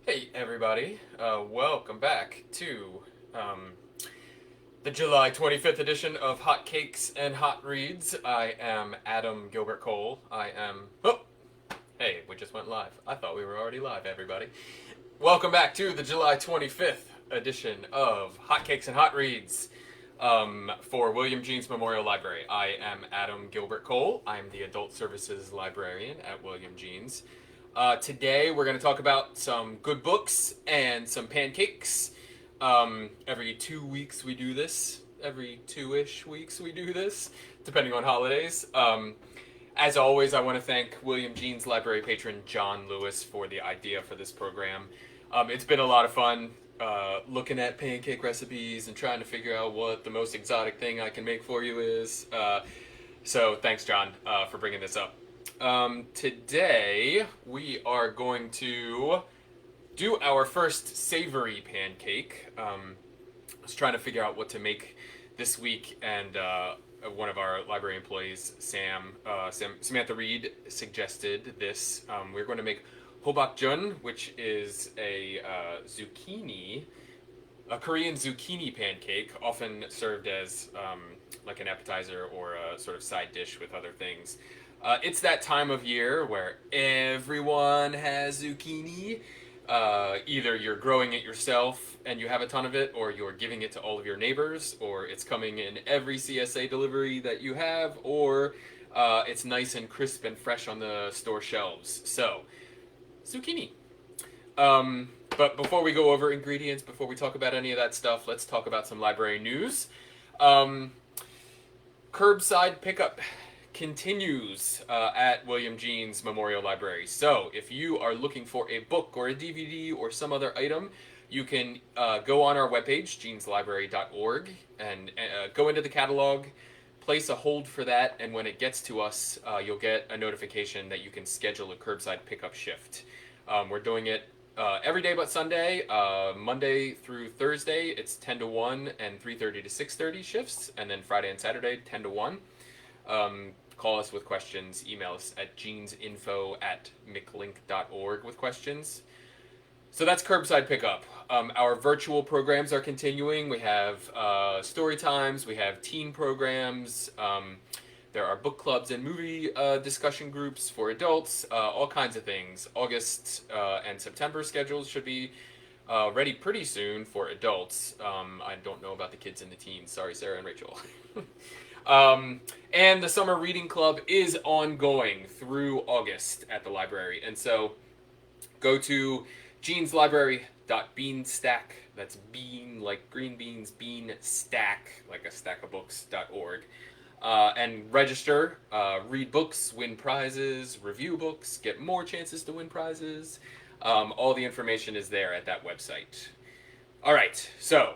Hey everybody, welcome back to the July 25th edition of Hot Cakes and Hot Reads. I am Adam Gilbert Cole. Hey, we just went live. I thought we were already live, everybody. Welcome back to the July 25th edition of Hot Cakes and Hot Reads for William Jeans Memorial Library. I am Adam Gilbert Cole. I'm the Adult Services Librarian at William Jeans. Today we're going to talk about some good books and some pancakes. Every 2 weeks we do this. Every two-ish weeks we do this, depending on holidays. As always, I want to thank William Jeans library patron John Lewis for the idea for this program. It's been a lot of fun looking at pancake recipes and trying to figure out what the most exotic thing I can make for you is. So thanks, John, for bringing this up. Today we are going to do our first savory pancake. I was trying to figure out what to make this week, and one of our library employees, Samantha Reed, suggested this. We're going to make hobakjun, which is a Korean zucchini pancake, often served as like an appetizer or a sort of side dish with other things. It's that time of year where everyone has zucchini. Either you're growing it yourself and you have a ton of it, or you're giving it to all of your neighbors, or it's coming in every CSA delivery that you have, or it's nice and crisp and fresh on the store shelves. So, zucchini. But before we go over ingredients, before we talk about any of that stuff, let's talk about some library news. Curbside pickup continues at William Jeans Memorial Library. So if you are looking for a book or a DVD or some other item, you can go on our webpage, jeanslibrary.org, and go into the catalog, place a hold for that, and when it gets to us, you'll get a notification that you can schedule a curbside pickup shift. We're doing it every day but Sunday, Monday through Thursday, it's 10 to 1 and 3:30 to 6:30 shifts, and then Friday and Saturday, 10 to 1. Call us with questions. Email us at jeansinfo@mclink.org with questions. So that's curbside pickup. Our virtual programs are continuing. We have story times. We have teen programs. There are book clubs and movie discussion groups for adults. All kinds of things. August and September schedules should be ready pretty soon for adults. I don't know about the kids and the teens. Sorry, Sarah and Rachel. And the summer reading club is ongoing through August at the library. And so go to jeanslibrary.beanstack, that's bean like green beans, bean stack, like a stack of books.org, and register, read books, win prizes, review books, get more chances to win prizes. All the information is there at that website. All right, so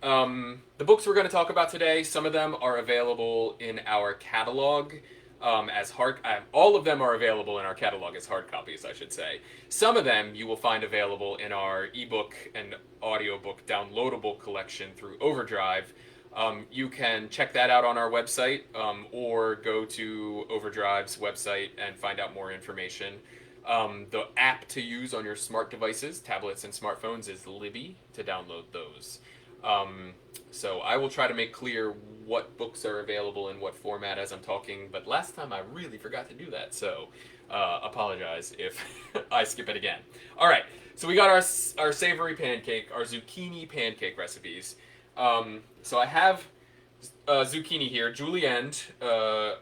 the books we're going to talk about today, some of them are available in our catalog as hard. All of them are available in our catalog as hard copies, I should say. Some of them you will find available in our ebook and audiobook downloadable collection through Overdrive. You can check that out on our website, or go to Overdrive's website and find out more information. The app to use on your smart devices, tablets and smartphones, is Libby to download those. So I will try to make clear what books are available in what format as I'm talking, but last time I really forgot to do that, so apologize if I skip it again. All right, so we got our savory pancake, our zucchini pancake recipes. So I have zucchini here, julienne. I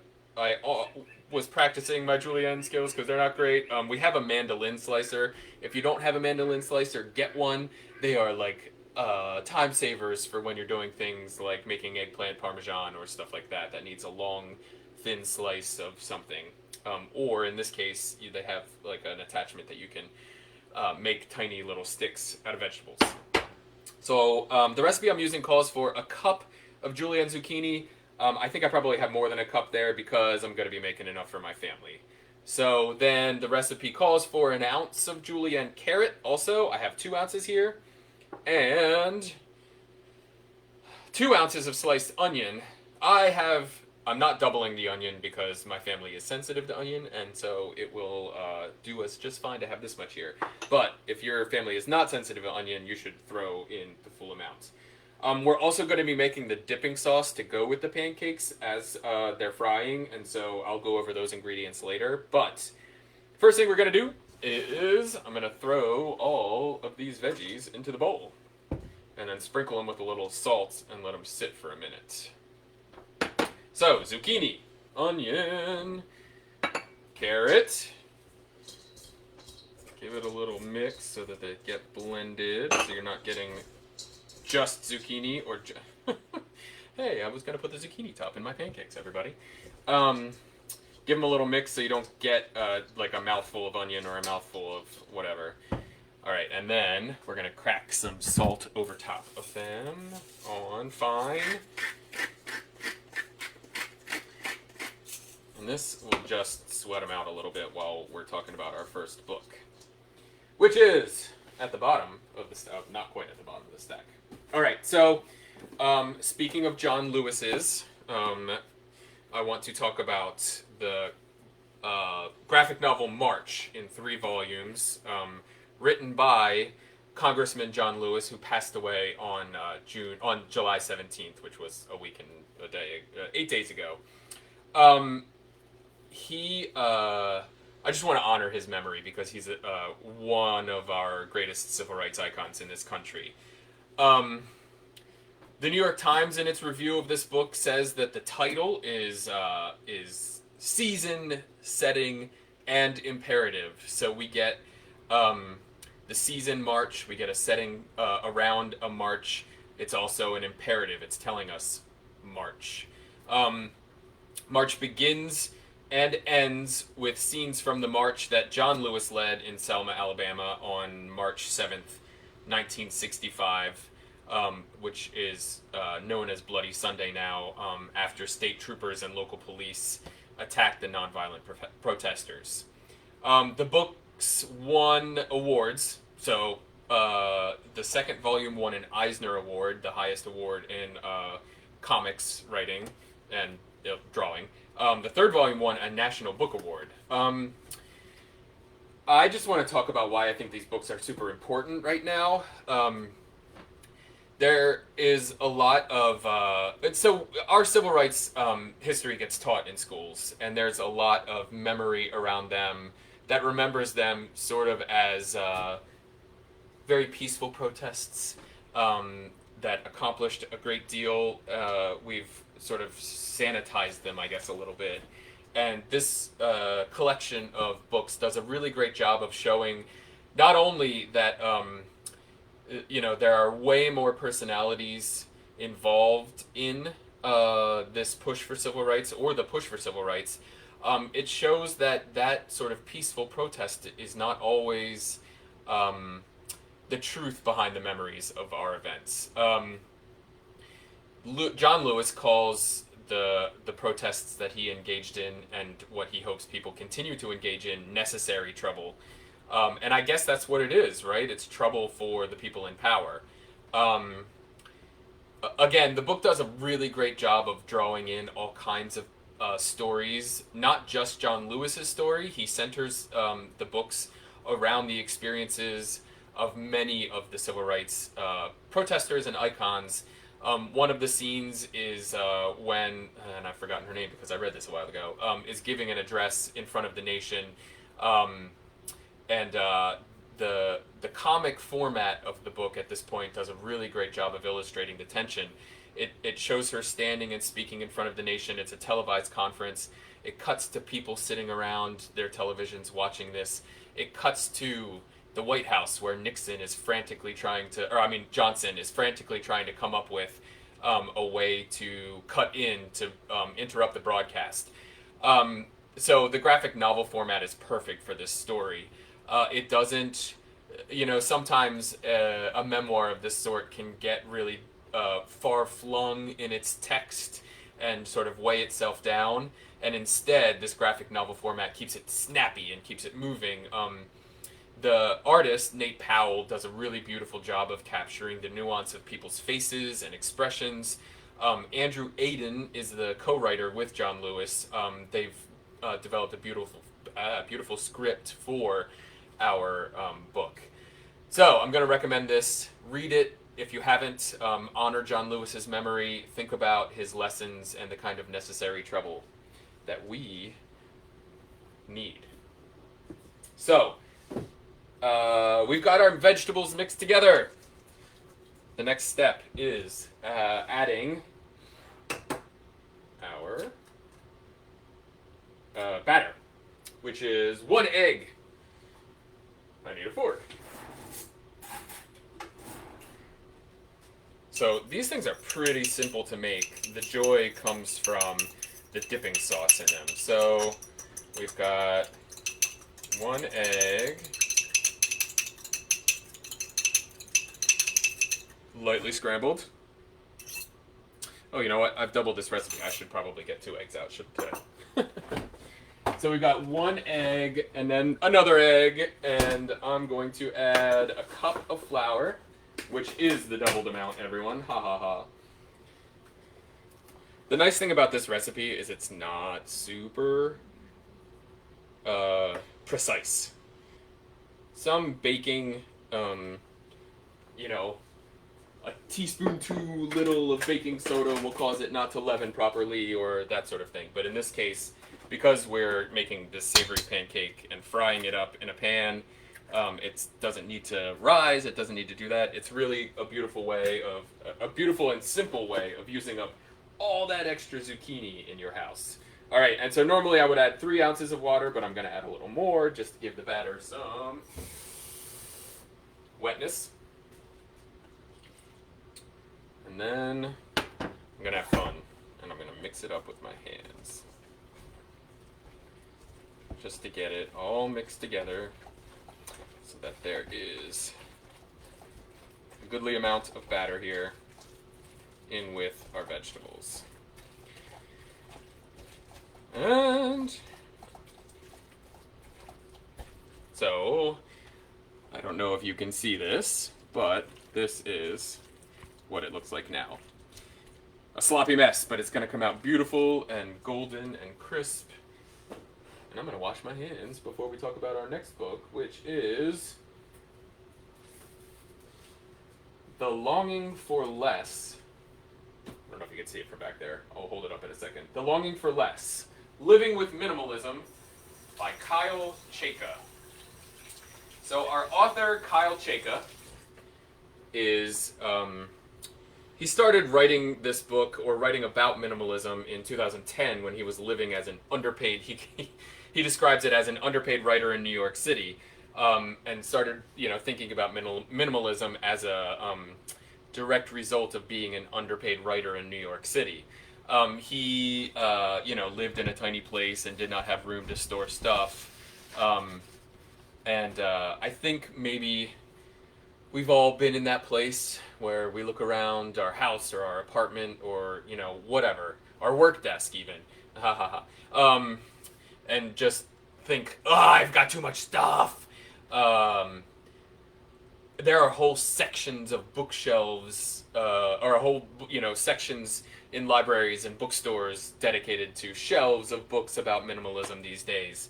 was practicing my julienne skills because they're not great. We have a mandolin slicer. If you don't have a mandolin slicer, get one. They are like time savers for when you're doing things like making eggplant parmesan or stuff like that needs a long, thin slice of something. Or in this case, they have like an attachment that you can make tiny little sticks out of vegetables. So the recipe I'm using calls for a cup of julienne zucchini. I think I probably have more than a cup there because I'm going to be making enough for my family. So then the recipe calls for an ounce of julienne carrot. Also, I have 2 ounces here. And 2 ounces of sliced onion. I I'm not doubling the onion because my family is sensitive to onion, and so it will do us just fine to have this much here. But if your family is not sensitive to onion, you should throw in the full amount. We're also going to be making the dipping sauce to go with the pancakes as they're frying, and so I'll go over those ingredients later. But first thing we're going to do is I'm going to throw all of these veggies into the bowl and then sprinkle them with a little salt and let them sit for a minute. So, zucchini, onion, carrot. Give it a little mix so that they get blended, so you're not getting just zucchini or hey, I was going to put the zucchini top in my pancakes, everybody. Give them a little mix so you don't get like a mouthful of onion or a mouthful of whatever. All right, and then we're going to crack some salt over top of them on fine. And this will just sweat them out a little bit while we're talking about our first book, which is at the bottom of the stack, not quite at the bottom of the stack. All right, so speaking of John Lewis's, I want to talk about the graphic novel March in 3 volumes, written by Congressman John Lewis, who passed away on July 17th, which was a week and a day, 8 days ago. I just want to honor his memory because he's one of our greatest civil rights icons in this country. The New York Times, in its review of this book, says that the title is season, setting, and imperative. So we get the season March, we get a setting around a march. It's also an imperative. It's telling us March. March begins and ends with scenes from the march that John Lewis led in Selma, Alabama on March 7th, 1965, which is known as Bloody Sunday now, after state troopers and local police attacked the nonviolent protesters. The books won awards, so the second volume won an Eisner Award, the highest award in comics writing and drawing. The third volume won a National Book Award. I just want to talk about why I think these books are super important right now. There is a lot of... so our civil rights history gets taught in schools, and there's a lot of memory around them that remembers them sort of as very peaceful protests that accomplished a great deal. We've sort of sanitized them, I guess, a little bit. And this collection of books does a really great job of showing not only that, there are way more personalities involved in this push for civil rights or the push for civil rights. It shows that sort of peaceful protest is not always the truth behind the memories of our events. John Lewis calls the protests that he engaged in and what he hopes people continue to engage in necessary trouble. And I guess that's what it is, right? It's trouble for the people in power. Again, the book does a really great job of drawing in all kinds of stories, not just John Lewis's story. He centers the books around the experiences of many of the civil rights protesters and icons. One of the scenes is when, and I've forgotten her name because I read this a while ago, is giving an address in front of the nation, and the comic format of the book at this point does a really great job of illustrating the tension. It shows her standing and speaking in front of the nation. It's a televised conference. It cuts to people sitting around their televisions watching this. It cuts to the White House, where Johnson is frantically trying to come up with a way to cut in to interrupt the broadcast. So the graphic novel format is perfect for this story. It doesn't, sometimes a memoir of this sort can get really far-flung in its text and sort of weigh itself down. And instead, this graphic novel format keeps it snappy and keeps it moving. The artist, Nate Powell, does a really beautiful job of capturing the nuance of people's faces and expressions. Andrew Aiden is the co-writer with John Lewis. They've developed a beautiful script for our book. So I'm going to recommend this. Read it if you haven't. Honor John Lewis's memory. Think about his lessons and the kind of necessary trouble that we need. So we've got our vegetables mixed together. The next step is adding our batter, which is 1 egg. I need a fork. So these things are pretty simple to make. The joy comes from the dipping sauce in them. So we've got 1 egg, lightly scrambled. Oh, you know what? I've doubled this recipe. I should probably get 2 eggs out, shouldn't I? So we got 1 egg and then another egg, and I'm going to add a cup of flour, which is the doubled amount, everyone. Ha ha ha. The nice thing about this recipe is it's not super precise. Some baking, you know, a teaspoon too little of baking soda will cause it not to leaven properly or that sort of thing. But in this case, because we're making this savory pancake and frying it up in a pan, it doesn't need to rise, it doesn't need to do that. It's really a beautiful way of, a beautiful and simple way of using up all that extra zucchini in your house. All right, and so normally I would add 3 ounces of water, but I'm gonna add a little more just to give the batter some wetness. And then I'm gonna have fun, and I'm gonna mix it up with my hands. Just to get it all mixed together so that there is a goodly amount of batter here in with our vegetables. And so, I don't know if you can see this, but this is what it looks like now. A sloppy mess, but it's gonna come out beautiful and golden and crisp. And I'm going to wash my hands before we talk about our next book, which is The Longing for Less. I don't know if you can see it from back there. I'll hold it up in a second. The Longing for Less. Living with Minimalism by Kyle Chayka. So our author, Kyle Chayka, is... he started writing this book, or writing about minimalism, in 2010 when he was living as an underpaid... He describes it as an underpaid writer in New York City, and started, thinking about minimalism as a direct result of being an underpaid writer in New York City. He, lived in a tiny place and did not have room to store stuff, and I think maybe we've all been in that place where we look around our house or our apartment or whatever, our work desk even, ha ha ha. And just think, I've got too much stuff. There are whole sections of bookshelves, or sections in libraries and bookstores dedicated to shelves of books about minimalism these days.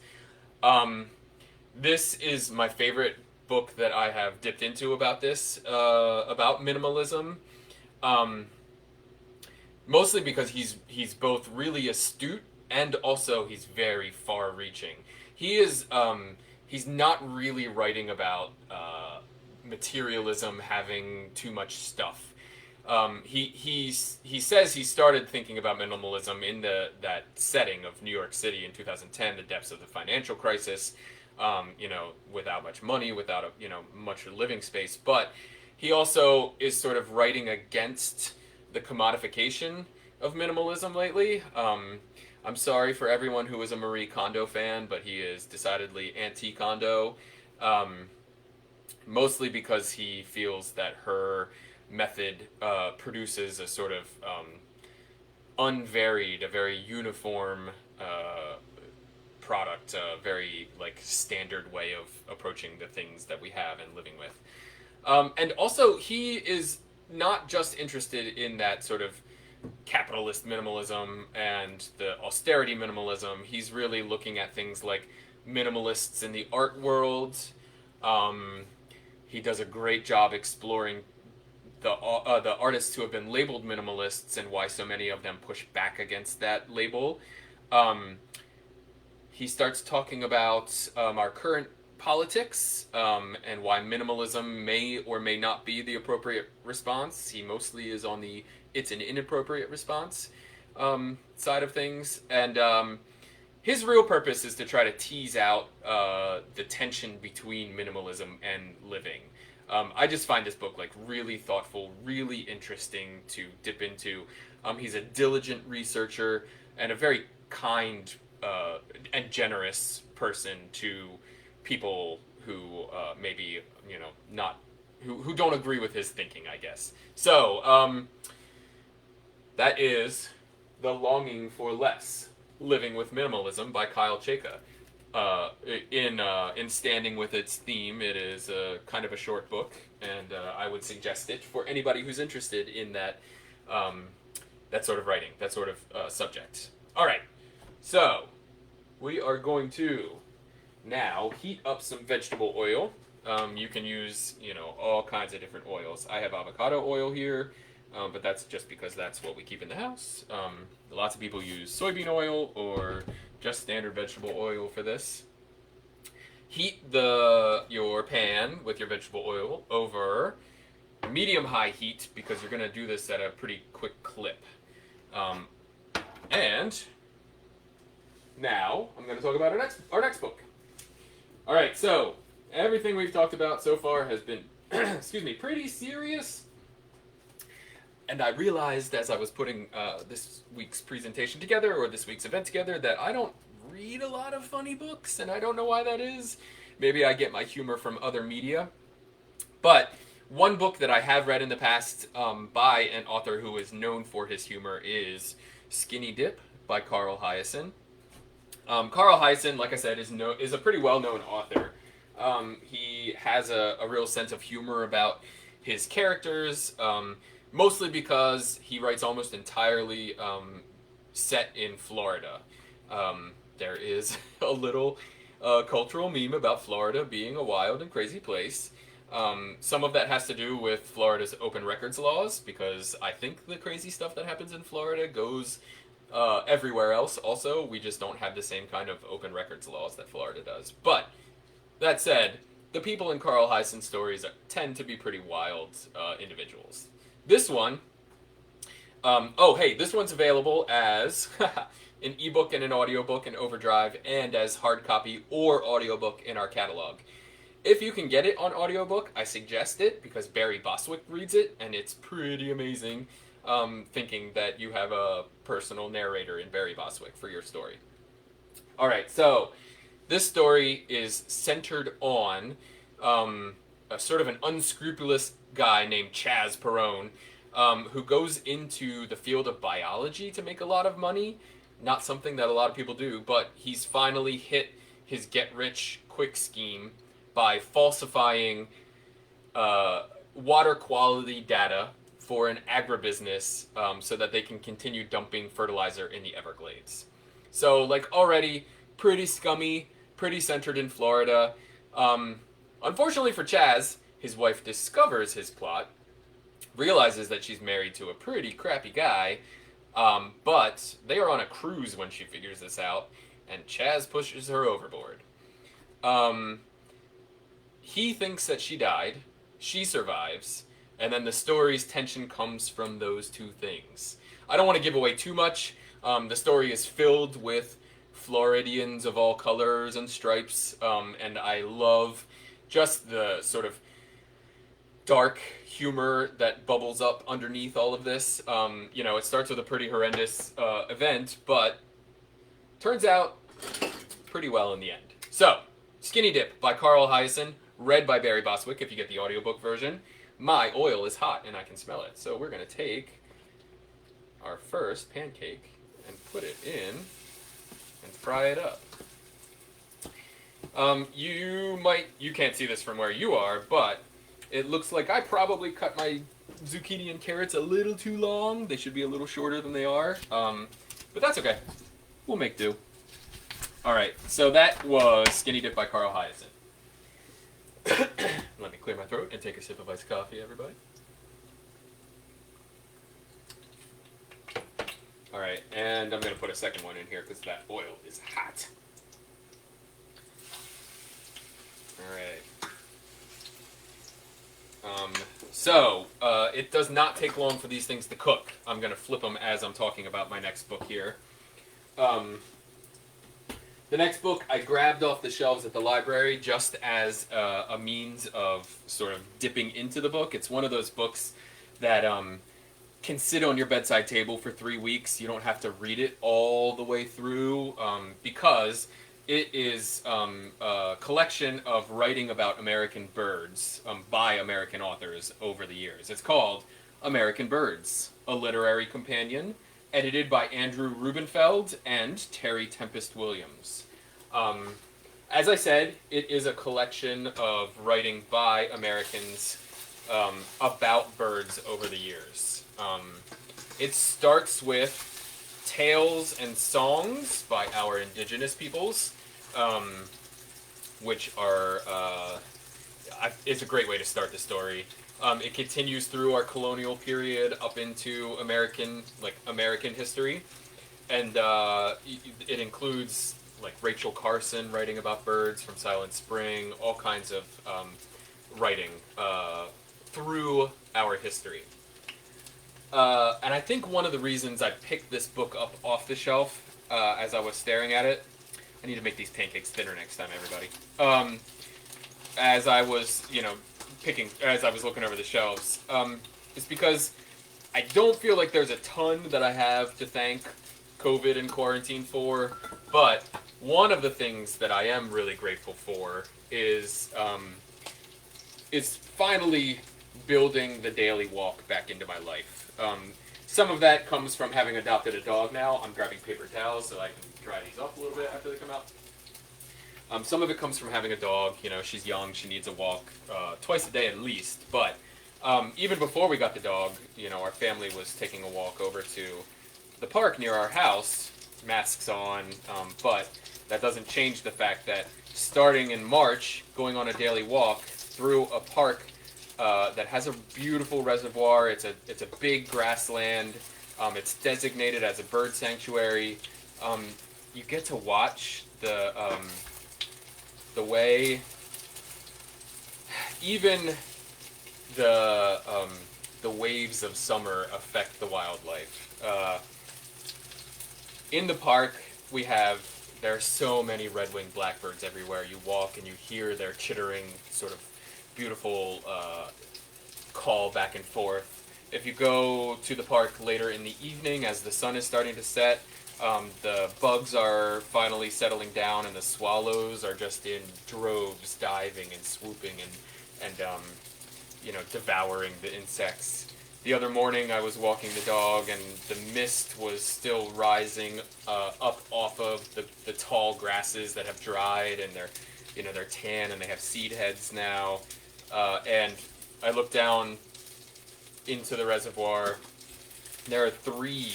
This is my favorite book that I have dipped into about this, about minimalism. Mostly because he's both really astute and also he's very far-reaching. He is he's not really writing about materialism, having too much stuff. He says he started thinking about minimalism in that setting of New York City in 2010, the depths of the financial crisis, without much money, without much living space. But he also is sort of writing against the commodification of minimalism lately. I'm sorry for everyone who is a Marie Kondo fan, but he is decidedly anti-Kondo, mostly because he feels that her method produces a sort of unvaried, a very uniform product, a very standard way of approaching the things that we have and living with. And also, he is not just interested in that sort of capitalist minimalism and the austerity minimalism. He's really looking at things like minimalists in the art world. Um, he does a great job exploring the artists who have been labeled minimalists and why so many of them push back against that label. Um, he starts talking about our current politics and why minimalism may or may not be the appropriate response. He mostly is on the it's an inappropriate response side of things. And his real purpose is to try to tease out the tension between minimalism and living. I just find this book like really thoughtful, really interesting to dip into. He's a diligent researcher and a very kind and generous person to people who maybe not who don't agree with his thinking, I guess. So that is The Longing for Less: Living with Minimalism by Kyle Chayka. In standing with its theme, it is kind of a short book, and I would suggest it for anybody who's interested in that sort of writing, that sort of subject. All right, so we are going to now heat up some vegetable oil. You can use all kinds of different oils. I have avocado oil here, but that's just because that's what we keep in the house. Lots of people use soybean oil or just standard vegetable oil for this. Heat your pan with your vegetable oil over medium-high heat because you're going to do this at a pretty quick clip. And now I'm going to talk about our next book. All right, so everything we've talked about so far has been, excuse me, pretty serious. And I realized as I was putting this week's presentation together, or this week's event together, that I don't read a lot of funny books, and I don't know why that is. Maybe I get my humor from other media. But one book that I have read in the past by an author who is known for his humor is Skinny Dip by Carl Hiaasen. Carl Hiaasen, like I said, is a pretty well-known author. He has a real sense of humor about his characters, mostly because he writes almost entirely set in Florida. There is a little cultural meme about Florida being a wild and crazy place. Some of that has to do with Florida's open records laws, because I think the crazy stuff that happens in Florida goes everywhere else also. We just don't have the same kind of open records laws that Florida does. But that said, the people in Carl Hiaasen's stories tend to be pretty wild individuals. This one, this one's available as an ebook and an audiobook in Overdrive, and as hard copy or audiobook in our catalog. If you can get it on audiobook, I suggest it because Barry Bostwick reads it, and it's pretty amazing. Thinking that you have a personal narrator in Barry Bostwick for your story. All right, so this story is centered on a sort of an unscrupulous guy named Chaz Perone, who goes into the field of biology to make a lot of money. Not something that a lot of people do, but he's finally hit his get-rich-quick scheme by falsifying water quality data for an agribusiness so that they can continue dumping fertilizer in the Everglades. So, already pretty scummy, pretty centered in Florida. Unfortunately for Chaz, his wife discovers his plot, realizes that she's married to a pretty crappy guy, but they are on a cruise when she figures this out, and Chaz pushes her overboard. He thinks that she died, she survives, and then the story's tension comes from those two things. I don't want to give away too much. The story is filled with Floridians of all colors and stripes, and I love just the sort of dark humor that bubbles up underneath all of this. It starts with a pretty horrendous event, but turns out pretty well in the end. So, Skinny Dip by Carl Hiaasen, read by Barry Bostwick if you get the audiobook version. My oil is hot and I can smell it. So we're going to take our first pancake and put it in and fry it up. You can't see this from where you are, but it looks like I probably cut my zucchini and carrots a little too long. They should be a little shorter than they are. But that's okay. We'll make do. All right, so that was Skinny Dip by Carl Hiaasen. Let me clear my throat and take a sip of iced coffee, everybody. All right, and I'm going to put a second one in here because that oil is hot. All right. It does not take long for these things to cook. I'm going to flip them as I'm talking about my next book here. The next book I grabbed off the shelves at the library just as a means of sort of dipping into the book. It's one of those books that can sit on your bedside table for 3 weeks. You don't have to read it all the way through because it is a collection of writing about American birds by American authors over the years. It's called American Birds, a Literary Companion, edited by Andrew Rubenfeld and Terry Tempest Williams. As I said, it is a collection of writing by Americans about birds over the years. It starts with tales and songs by our indigenous peoples, which are it's a great way to start the story. It continues through our colonial period up into American history, and it includes like Rachel Carson writing about birds from Silent Spring, all kinds of writing through our history. And I think one of the reasons I picked this book up off the shelf as I was staring at it, I need to make these pancakes thinner next time, everybody. As I was, as I was looking over the shelves, is because I don't feel like there's a ton that I have to thank COVID and quarantine for, but one of the things that I am really grateful for is finally building the daily walk back into my life. Some of that comes from having adopted a dog now. I'm grabbing paper towels so I can dry these off a little bit after they come out. Some of it comes from having a dog. She's young, she needs a walk twice a day at least. But even before we got the dog, our family was taking a walk over to the park near our house, masks on, but that doesn't change the fact that starting in March, going on a daily walk through a park that has a beautiful reservoir. It's a big grassland. It's designated as a bird sanctuary. You get to watch the way even the waves of summer affect the wildlife. In the park, there are so many red-winged blackbirds everywhere. You walk and you hear their chittering, sort of beautiful call back and forth. If you go to the park later in the evening as the sun is starting to set, the bugs are finally settling down and the swallows are just in droves diving and swooping and devouring the insects. The other morning I was walking the dog and the mist was still rising up off of the tall grasses that have dried, and they're tan and they have seed heads now. And I looked down into the reservoir. There are 3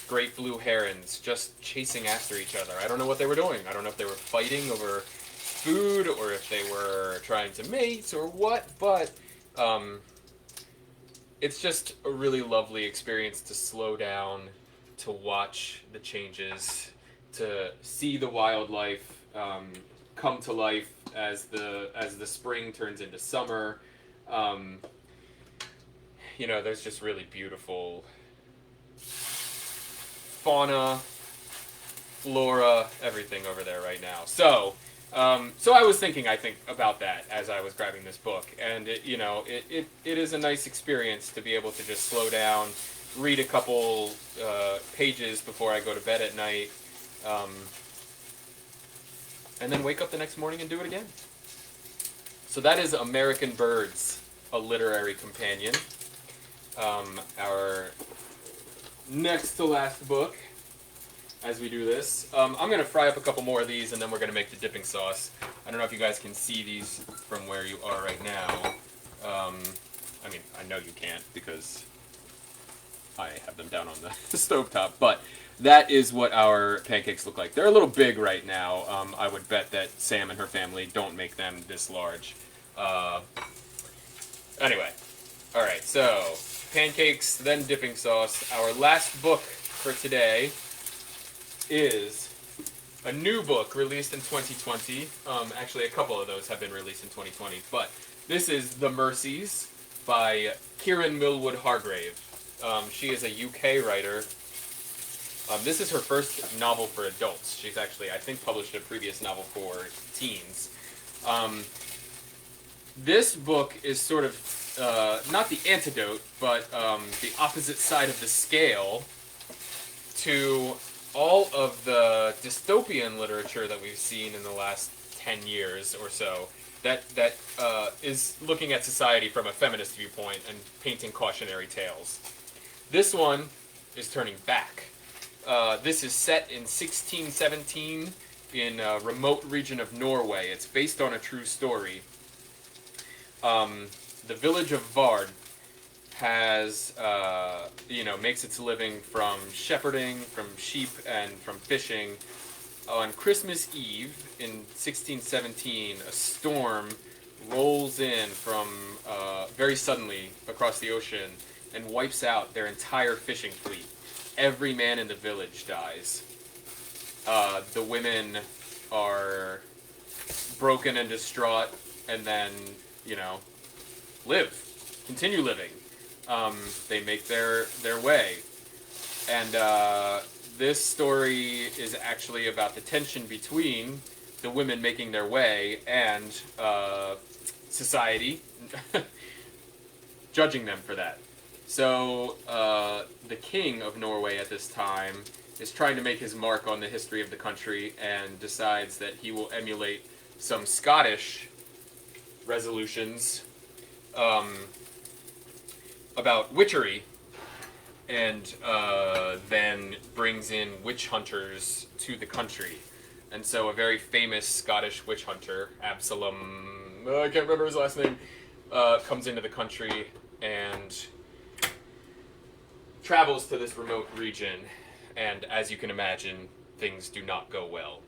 great blue herons just chasing after each other. I don't know what they were doing. I don't know if they were fighting over food or if they were trying to mate or what, but it's just a really lovely experience to slow down, to watch the changes, to see the wildlife come to life as the spring turns into summer. There's just really beautiful fauna, flora, everything over there right now. So I was thinking, about that as I was grabbing this book, and it is a nice experience to be able to just slow down, read a couple pages before I go to bed at night, and then wake up the next morning and do it again. So that is American Birds, a Literary Companion. Our next to last book, as we do this. I'm going to fry up a couple more of these, and then we're going to make the dipping sauce. I don't know if you guys can see these from where you are right now. I mean, I know you can't because I have them down on the stovetop, but that is what our pancakes look like. They're a little big right now. I would bet that Sam and her family don't make them this large. Anyway, all right, so pancakes, then dipping sauce. Our last book for today is a new book released in 2020. Actually, a couple of those have been released in 2020, but this is The Mercies by Kieran Millwood Hargrave. She is a UK writer. This is her first novel for adults. She's actually, I think, published a previous novel for teens. This book is sort of not the antidote, but the opposite side of the scale to all of the dystopian literature that we've seen in the last 10 years or so that is looking at society from a feminist viewpoint and painting cautionary tales. This one is turning back. This is set in 1617 in a remote region of Norway. It's based on a true story. The village of Vard has, makes its living from shepherding, from sheep, and from fishing. On Christmas Eve in 1617, a storm rolls in from very suddenly across the ocean and wipes out their entire fishing fleet. Every man in the village dies. The women are broken and distraught, and then, continue living. They make their way. And this story is actually about the tension between the women making their way and society judging them for that. So the king of Norway at this time is trying to make his mark on the history of the country and decides that he will emulate some Scottish resolutions about witchery, and then brings in witch hunters to the country. And so a very famous Scottish witch hunter, Absalom, I can't remember his last name, comes into the country and travels to this remote region, and as you can imagine, things do not go well.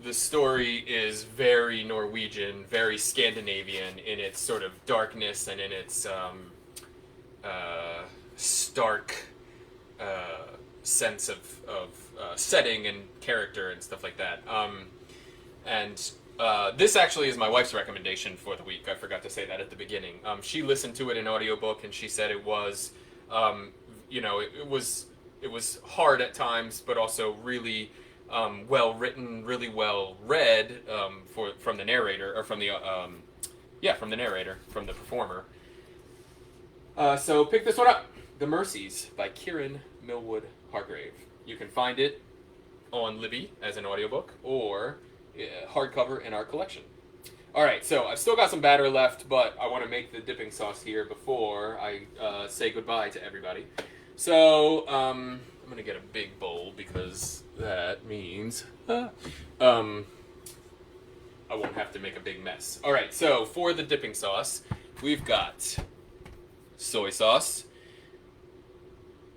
The story is very Norwegian, very Scandinavian in its sort of darkness and in its stark sense of setting and character and stuff like that. This actually is my wife's recommendation for the week. I forgot to say that at the beginning. She listened to it in audiobook and she said it was, it was hard at times, but also really well written, really well read from the narrator, or from the narrator, from the performer. So pick this one up, The Mercies by Kieran Millwood Hargrave. You can find it on Libby as an audiobook or hardcover in our collection. Alright, so I've still got some batter left, but I want to make the dipping sauce here before I say goodbye to everybody. So, I'm going to get a big bowl because that means I won't have to make a big mess. Alright, so for the dipping sauce, we've got soy sauce,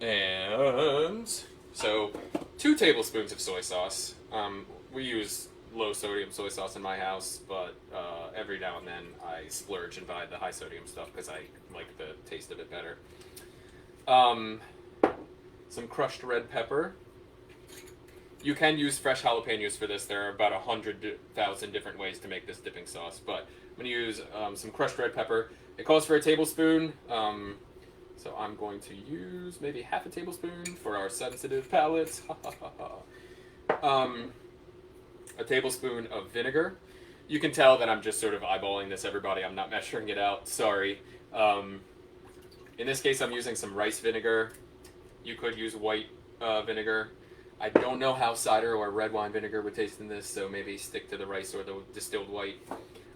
and so 2 tablespoons of soy sauce. We use low sodium soy sauce in my house, but every now and then I splurge and buy the high sodium stuff because I like the taste of it better. Some crushed red pepper. You can use fresh jalapenos for this. There are about 100,000 different ways to make this dipping sauce, but I'm going to use some crushed red pepper. It calls for a tablespoon, so I'm going to use maybe half a tablespoon for our sensitive palates. A tablespoon of vinegar. You can tell that I'm just sort of eyeballing this, everybody. I'm not measuring it out. Sorry. In this case, I'm using some rice vinegar. You could use white vinegar. I don't know how cider or red wine vinegar would taste in this, so maybe stick to the rice or the distilled white.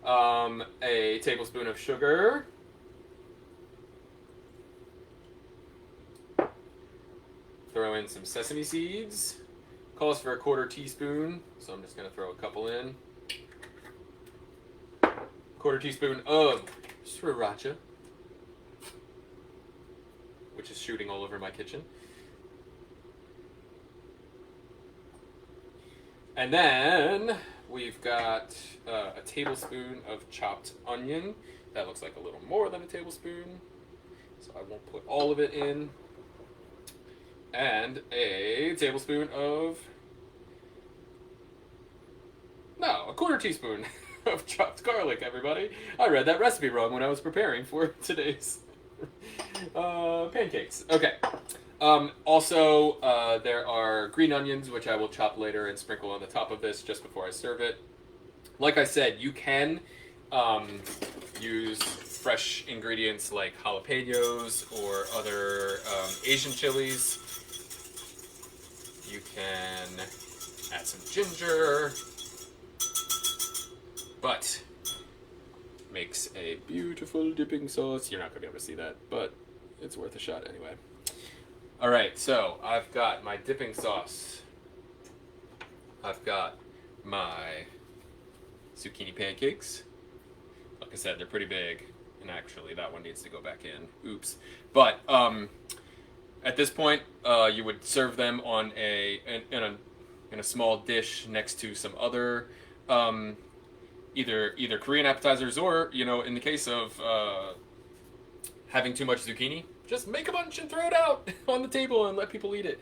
A tablespoon of sugar. Throw in some sesame seeds. Calls for a 1/4 teaspoon, so I'm just going to throw a couple in. 1/4 teaspoon of sriracha, which is shooting all over my kitchen. And then we've got a tablespoon of chopped onion. That looks like a little more than a tablespoon, so I won't put all of it in. And a tablespoon of, no, a quarter teaspoon of chopped garlic, everybody. I read that recipe wrong when I was preparing for today's pancakes. Okay. Also, there are green onions, which I will chop later and sprinkle on the top of this just before I serve it. Like I said, you can use fresh ingredients like jalapenos or other Asian chilies. You can add some ginger, but makes a beautiful dipping sauce. You're not going to be able to see that, but it's worth a shot anyway. All right, so I've got my dipping sauce. I've got my zucchini pancakes. Like I said, they're pretty big, and actually that one needs to go back in. Oops. But at this point, you would serve them on in a small dish next to some other either Korean appetizers, or in the case of having too much zucchini, just make a bunch and throw it out on the table and let people eat it.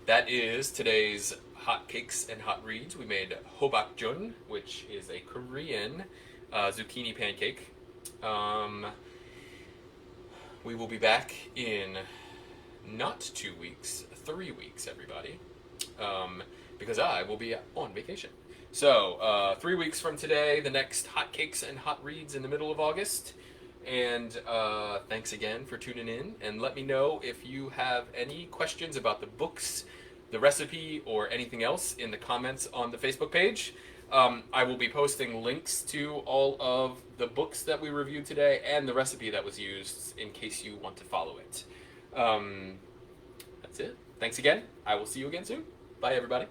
That is today's hot cakes and hot reads. We made hobakjun, which is a Korean zucchini pancake. We will be back in not 2 weeks, 3 weeks, everybody, because I will be on vacation. So 3 weeks from today, the next hot cakes and hot reads in the middle of August. And thanks again for tuning in, and let me know if you have any questions about the books, the recipe, or anything else in the comments on the Facebook page. I will be posting links to all of the books that we reviewed today and the recipe that was used in case you want to follow it. That's it. Thanks again. I will see you again soon. Bye, everybody.